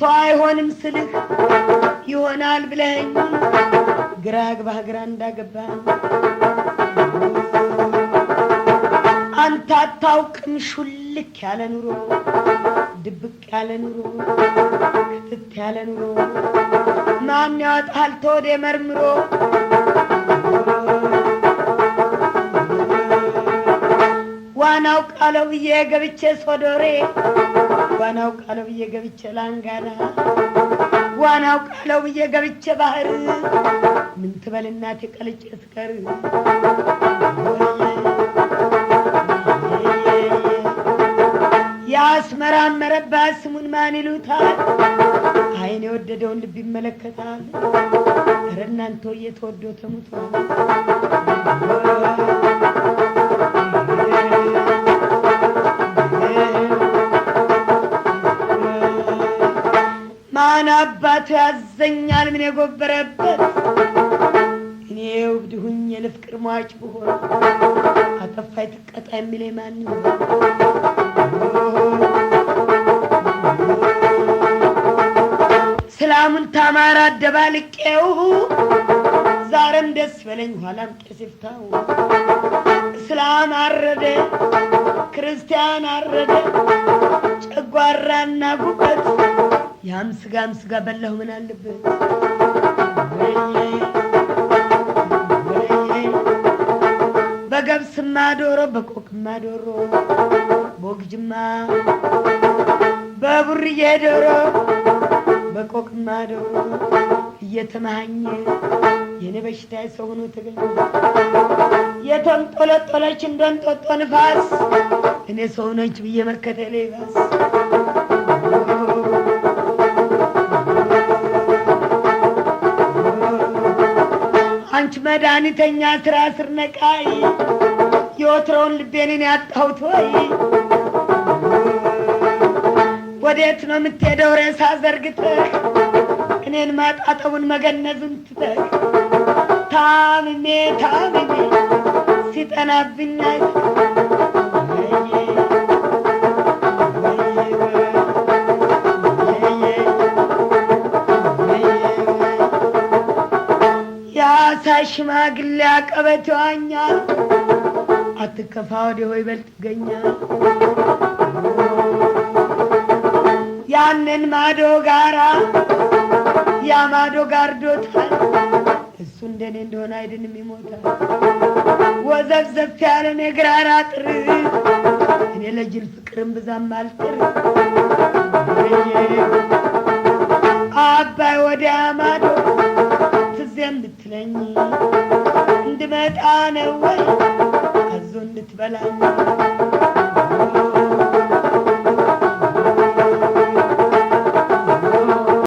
ተው አይሆንም ስልህ ይሆናል ብለኝ ግራ ግባህ ግራ እንዳገባኝ አንተ አታውቅም ሹልክ ያለ ኑሮ ድብቅ ያለ ኑሮ ክትት ያለ ኑሮ ማን ያወጣል ተወደ መርምሮ ዋናው ቃለው ብዬ ገብቼ ሶዶሬ ዋናው ቃለው ብዬ ገብቼ ላንጋና ዋናው ቃለው ብዬ ገብቼ ባህር ምን ትበልናት የቀልጬ ስከር ያስመራመረባት ስሙን ማን ይሉታል አይን የወደደውን ልብ ይመለከታል ኧረ እናንተ እየተወዶ ተሙቷል ማን አባቱ ያዘኛል ምን የጎበረበት እኔው ብድሁኝ የልፍቅር ሟች ብሆን አጠፋይ ትቀጣ የሚለኝ ማን ነው ሰላሙን ታማራ ደባልቄው ዛሬም ደስ በለኝ ኋላም ቄስፍታው እስላም አረደ ክርስቲያን አረደ ጨጓራና ጉበት ያም ስጋ በላሁ ምን አለበት በገብስማ ዶሮ በቆቅማ ዶሮ ቦግጅማ በቡርዬ ዶሮ በቆቅማ ዶሮ እየተማኘ የኔ በሽታ ሰው ሆኖ ተገኘ የተንጦለጦለች እንደንጦጦ ንፋስ እኔ ሰው ነች ብዬ መከተሌ ባስ አንቺ መድኃኒተኛ ስራ ስር ነቃይ የወትሮውን ልቤንን ያጣሁት ወይ ወዴት ነው የምትሄደው ሬሳ ዘርግተህ እኔን ማጣጠቡን መገነዙን ትተህ ታምሜ ሲጠናብኝ ሽማግሌ አቀበት ዋኛል አትከፋ ወደ ሆይ በልጥ ገኛል ያንን ማዶ ጋራ ያ ማዶ ጋርዶታል እሱ እንደኔ እንደሆነ አይድንም ይሞታል ወዘፍዘፍ ያለ ነግራራ ጥር እኔ ለጅል ፍቅርም ብዛም አልጥር አባይ ወዲያ ማዶ ትዘም ብትለኝ እንድመጣ ነው ወይ አዞ እንድትበላኝ